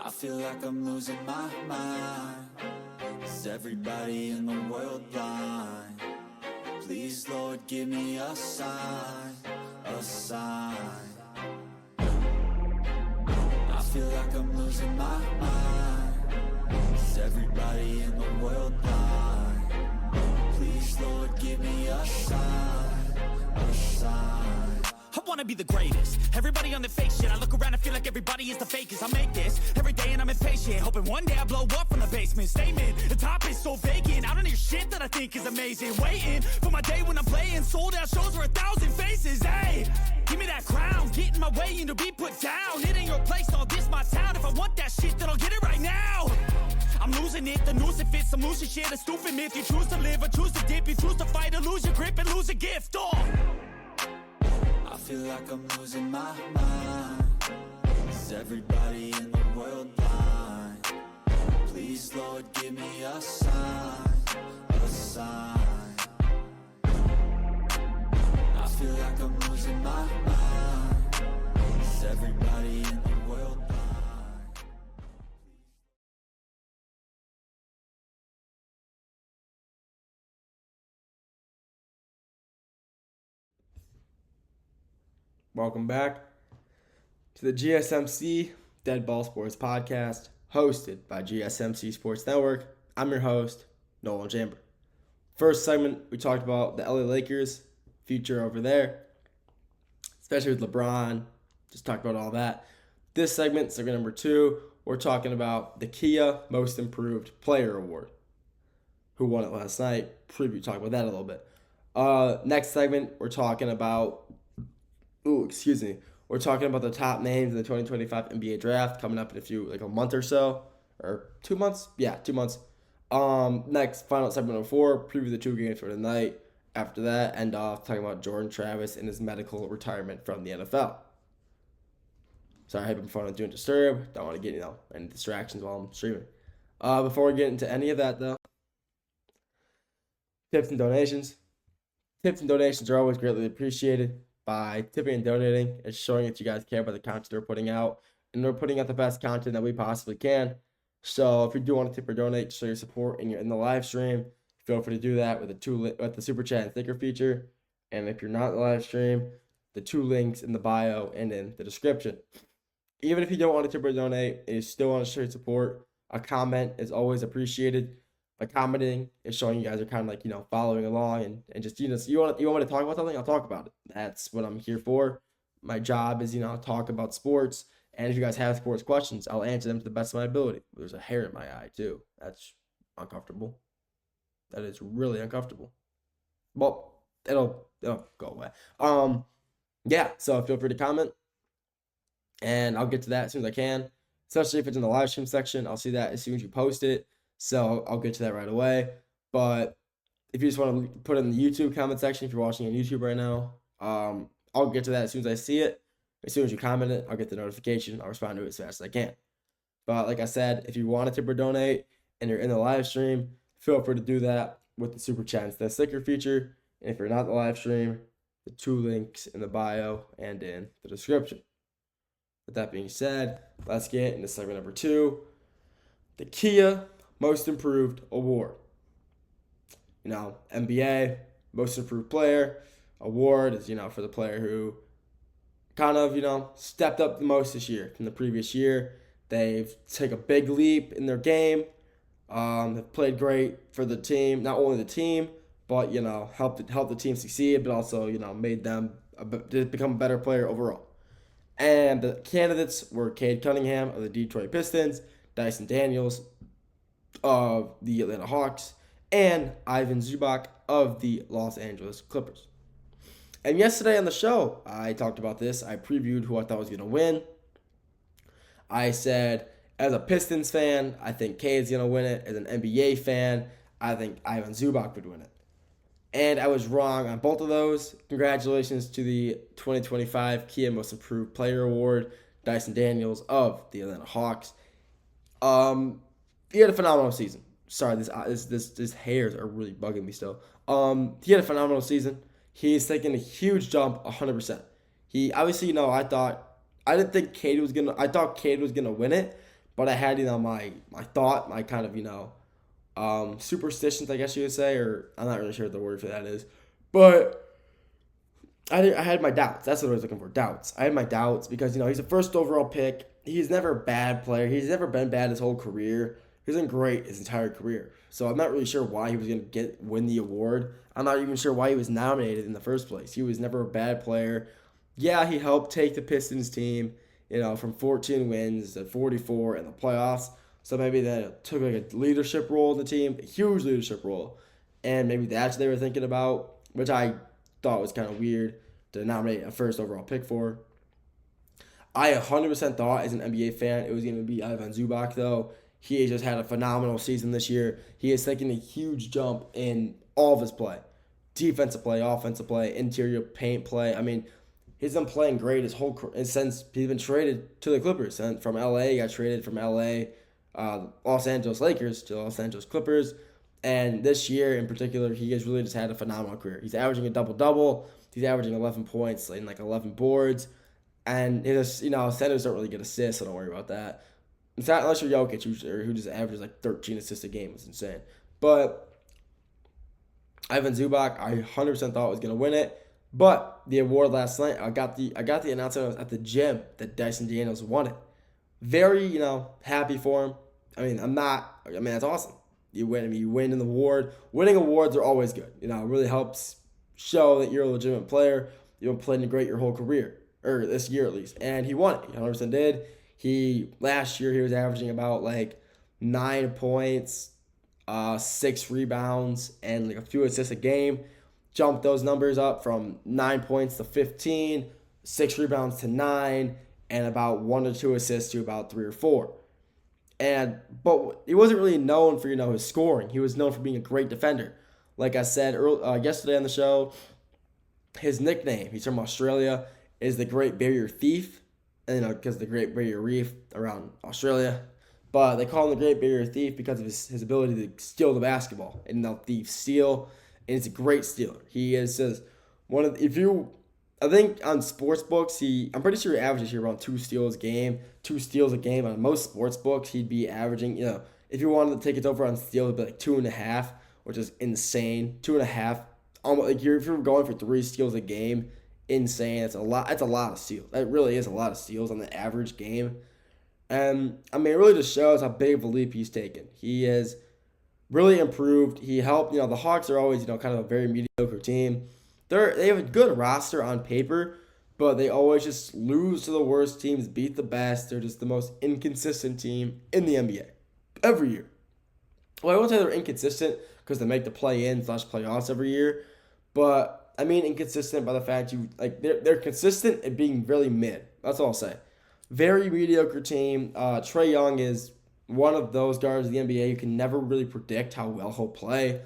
I feel like I'm losing my mind. Is everybody in the world blind? Please, Lord, give me a sign, a sign. I feel like I'm losing my mind. Is everybody in the world blind? Please, Lord, give me a sign, a sign. I wanna be the greatest. Everybody on the fake shit. I look around and feel like everybody is the fakest. I make this every day and I'm impatient, hoping one day I blow up from the basement. Statement, the top is so vacant. I don't hear shit that I think is amazing. Waiting for my day when I'm playing sold out shows for 1,000 faces. Hey, give me that crown, get in my way and to be put down. It ain't your place, all this my town. If I want that shit, then I'll get it right now. I'm losing it, the noose it fits. I'm losing shit, a stupid myth. You choose to live or choose to dip. You choose to fight or lose your grip and lose a gift. I feel like I'm losing my mind. Is everybody in the world blind? Please, Lord, give me a sign, a sign. I feel like I'm losing my mind. Is everybody in the world blind? Welcome back to the GSMC Dead Ball Sports Podcast, hosted by GSMC Sports Network. I'm your host, Nolan Chamber. First segment, we talked about the LA Lakers, future over there, especially with LeBron. Just talked about all that. This segment, segment number 2, we're talking about the Kia Most Improved Player Award. Who won it last night? Talk about that a little bit. Next segment, we're talking about We're talking about the top names in the 2025 NBA draft coming up in a month or so. Or 2 months? Yeah, 2 months. Next, final segment number 4, preview the 2 games for tonight. After that, end off talking about Jordan Travis and his medical retirement from the NFL. Sorry, I have been fun doing disturb. Don't want to get, any distractions while I'm streaming. Before we get into any of that, though, tips and donations. Tips and donations are always greatly appreciated. By tipping and donating, it's showing that you guys care about the content we're putting out, and we're putting out the best content that we possibly can. So if you do want to tip or donate to show your support and you're in the live stream, feel free to do that with the super chat and sticker feature. And if you're not in the live stream, the 2 links in the bio and in the description. Even if you don't want to tip or donate and you still want to show your support, a comment is always appreciated. By commenting, it's showing you guys are kind of following along and just you want me to talk about something, I'll talk about it. That's what I'm here for. My job is talk about sports, and if you guys have sports questions, I'll answer them to the best of my ability. There's a hair in my eye too. That's uncomfortable. That is really uncomfortable. Well, it'll go away. Yeah. So feel free to comment, and I'll get to that as soon as I can. Especially if it's in the live stream section, I'll see that as soon as you post it. So I'll get to that right away. But if you just want to put it in the YouTube comment section, if you're watching on YouTube right now, I'll get to that as soon as I see it. As soon as you comment it, I'll get the notification. I'll respond to it as fast as I can. But like I said, if you want to tip or donate and you're in the live stream, feel free to do that with the super chat and the sticker feature. And if you're not in the live stream, the 2 links in the bio and in the description. With that being said, let's get into segment number 2, the Kia Most Improved Award. NBA Most Improved Player Award is, for the player who kind of, stepped up the most this year from the previous year. They've taken a big leap in their game. Have played great for the team, not only the team, but, helped the team succeed, but also, made them become a better player overall. And the candidates were Cade Cunningham of the Detroit Pistons, Dyson Daniels of the Atlanta Hawks, and Ivan Zubac of the Los Angeles Clippers. And yesterday on the show, I talked about this. I previewed who I thought was going to win. I said, as a Pistons fan, I think Cade's going to win it. As an NBA fan, I think Ivan Zubac would win it. And I was wrong on both of those. Congratulations to the 2025 Kia Most Improved Player Award, Dyson Daniels of the Atlanta Hawks. He had a phenomenal season. Sorry, this hairs are really bugging me still. He had a phenomenal season. He's taking a huge jump, 100%. He obviously, I thought Cade was gonna win it, but I had, my thought, my kind of, superstitions, I guess you would say, or I'm not really sure what the word for that is, but I had my doubts. That's what I was looking for. Doubts. I had my doubts because he's a first overall pick. He's never a bad player. He's never been bad his whole career. He's been great his entire career. So I'm not really sure why he was gonna win the award. I'm not even sure why he was nominated in the first place. He was never a bad player. Yeah, he helped take the Pistons team, from 14 wins to 44 in the playoffs. So maybe that took like a leadership role in the team, a huge leadership role, and maybe that's what they were thinking about, which I thought was kind of weird to nominate a first overall pick for. I 100% thought as an NBA fan it was going to be Ivan Zubac, though. He has just had a phenomenal season this year. He has taken a huge jump in all of his play. Defensive play, offensive play, interior paint play. I mean, he's been playing great his whole since he's been traded to the Clippers. And from LA, he got traded from LA, Los Angeles Lakers to Los Angeles Clippers. And this year in particular, he has really just had a phenomenal career. He's averaging a double-double. He's averaging 11 points and like 11 boards. And his, centers don't really get assists, so don't worry about that. It's not unless you're Jokic, who just averages like 13 assists a game. It's insane. But Ivan Zubac, I 100% thought was going to win it. But the award last night, I got the announcement at the gym that Dyson Daniels won it. Very, happy for him. That's awesome. You win an award. Winning awards are always good. It really helps show that you're a legitimate player. You've been playing great your whole career, or this year at least. And he won it. He 100% did. Last year he was averaging about like 9 points, 6 rebounds, and like a few assists a game. Jumped those numbers up from 9 points to 15, 6 rebounds to 9, and about 1 or 2 assists to about 3 or 4. But he wasn't really known for his scoring. He was known for being a great defender. Like I said yesterday on the show, his nickname, he's from Australia, is the Great Barrier Thief. And, because the Great Barrier Reef around Australia. But they call him the Great Barrier Thief because of his ability to steal the basketball. And thief steal. And he's a great stealer. He is just I think on sports books, I'm pretty sure he averages here around 2 steals a game. 2 steals a game. On most sports books, he'd be averaging, if you wanted to take it over on steals, it'd be like 2.5, which is insane. 2.5. Almost like if you're going for 3 steals a game, insane. It's a lot of steals. That really is a lot of steals on the average game. And it really just shows how big of a leap he's taken. He has really improved. He helped, the Hawks are always, kind of a very mediocre team. They have a good roster on paper, but they always just lose to the worst teams, beat the best. They're just the most inconsistent team in the NBA every year. Well, I won't say they're inconsistent because they make the play-in/playoffs every year, but inconsistent by the fact they're consistent at being really mid. That's all I'll say. Very mediocre team. Trae Young is one of those guards in the NBA you can never really predict how well he'll play.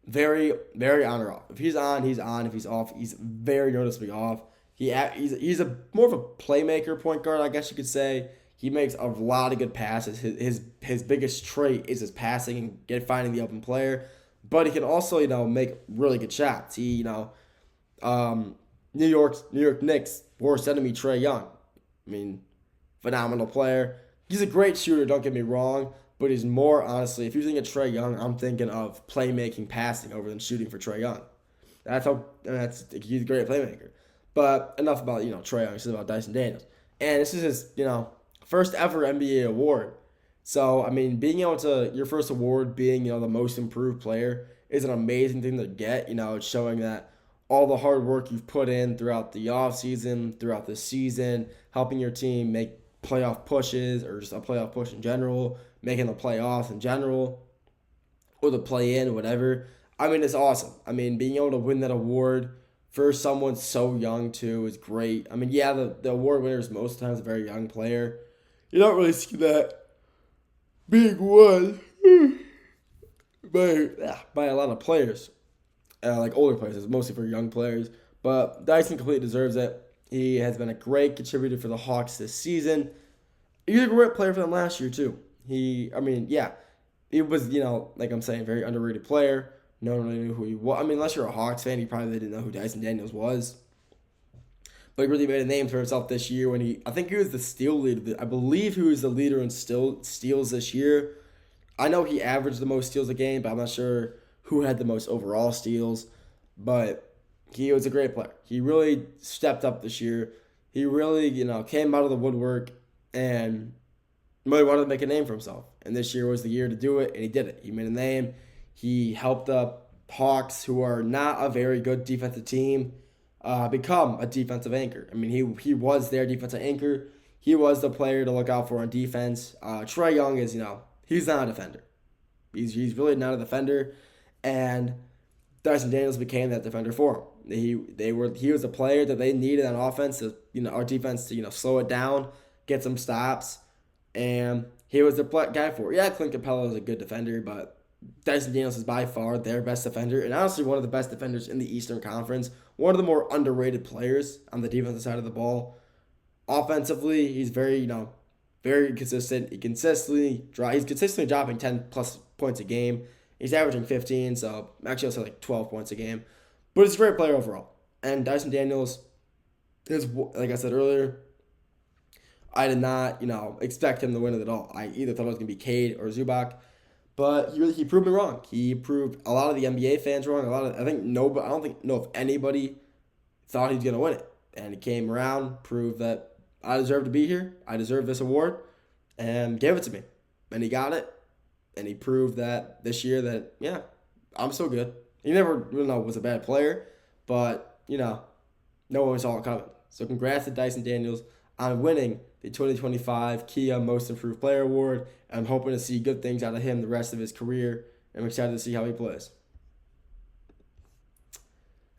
Very, very on or off. If he's on, he's on. If he's off, he's very noticeably off. He's a more of a playmaker point guard, I guess you could say. He makes a lot of good passes. His biggest trait is his passing and finding the open player. But he can also, make really good shots. New York Knicks worst enemy, Trae Young. Phenomenal player. He's a great shooter, don't get me wrong. But he's more, honestly, if you think of Trae Young, I'm thinking of playmaking, passing over than shooting for Trae Young. He's a great playmaker. But enough about, Trae Young. This is about Dyson Daniels. And this is his, first ever NBA award. So, being able to, your first award being, the most improved player is an amazing thing to get. It's showing that all the hard work you've put in throughout the offseason, throughout the season, helping your team make playoff pushes or just a playoff push in general, making the playoffs in general, or the play-in, whatever. It's awesome. Being able to win that award for someone so young, too, is great. The award winner is most times a very young player. You don't really see that being won by a lot of players, like older players. It's mostly for young players. But Dyson completely deserves it. He has been a great contributor for the Hawks this season. He was a great player for them last year, too. He was, like I'm saying, very underrated player. No one really knew who he was. Unless you're a Hawks fan, you probably didn't know who Dyson Daniels was. but he really made a name for himself this year when I think he was the steal leader. I believe he was the leader in steals this year. I know he averaged the most steals a game, but I'm not sure who had the most overall steals. But he was a great player. He really stepped up this year. He really, came out of the woodwork and really wanted to make a name for himself. And this year was the year to do it, and he did it. He made a name. He helped the Hawks, who are not a very good defensive team, become a defensive anchor. I mean, he was their defensive anchor. He was the player to look out for on defense. Trae Young is, he's not a defender. He's really not a defender, and Dyson Daniels became that defender for him. He was a player that they needed on offense to, our defense to, slow it down, get some stops, and he was the guy for it. Yeah, Clint Capella is a good defender, but Dyson Daniels is by far their best defender, and honestly one of the best defenders in the Eastern Conference. One of the more underrated players on the defensive side of the ball. Offensively, he's very, very consistent. He's consistently dropping 10 plus points a game. He's averaging 15, so actually I'll say like 12 points a game. But he's a great player overall. And Dyson Daniels is, like I said earlier, I did not, expect him to win it at all. I either thought it was going to be Cade or Zubac, but he proved me wrong. He proved a lot of the NBA fans wrong. I don't know if anybody thought he was going to win it. And he came around, proved that I deserve to be here. I deserve this award, and gave it to me. And he got it. And he proved that this year that, yeah, I'm so good. He never was a bad player, but, no one saw it coming. So congrats to Dyson Daniels on winning the 2025 Kia Most Improved Player Award. I'm hoping to see good things out of him the rest of his career. I'm excited to see how he plays.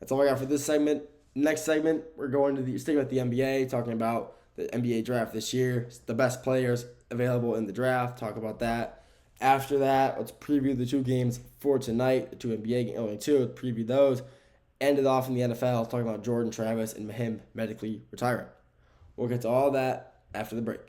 That's all I got for this segment. Next segment, we're going to sticking with the NBA, talking about the NBA draft this year, the best players available in the draft, talk about that. After that, let's preview the two games for tonight, the two NBA games, only two, let's preview those. End it off in the NFL, talking about Jordan Travis and him medically retiring. We'll get to all that after the break.